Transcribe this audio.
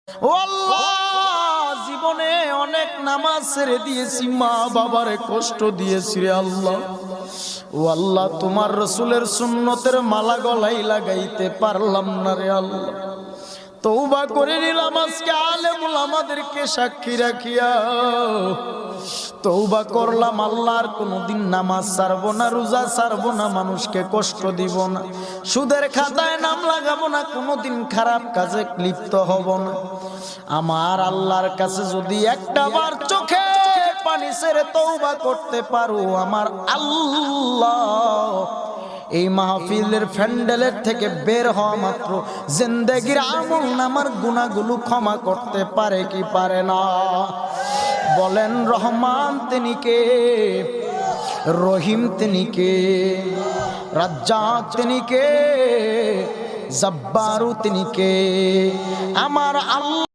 ও আল্লাহ, জীবনে অনেক নামাজ ছেড়ে দিয়েছি, মা বাবারে কষ্ট দিয়েছি রে আল্লাহ। ও আল্লাহ, তোমার রসুলের সুন্নতের মালা গলায় লাগাইতে পারলাম না রে আল্লাহ। তওবা করে নিলাম আজকে আলেমুল আমাদেরকে সাক্ষী রাখিয়া। তওবা করলাম আল্লাহর কোনদিন নামাজ ছাড়বো না, রোজা ছাড়বো না, মানুষকে কষ্ট দিব না, সুদের খাতায় নাম লাগাবো না, কোনদিন খারাপ কাজে লিপ্ত হব না। আমার আল্লাহর কাছে যদি একটা বার চোখে পানি ছেড়ে তওবা করতে পারো, আমার আল্লাহ এই মাহফিলের প্যান্ডেলের থেকে বের হওয়া মাত্র জিন্দেগির আমল নামার গুনাহগুলো ক্ষমা করতে পারে কি পারে না? বলেন রহমান তিনি কে, রহিম তিনি কে, রাজ্জাক তিনি কে, জব্বারু তিনি কে? আমার আল্লাহ।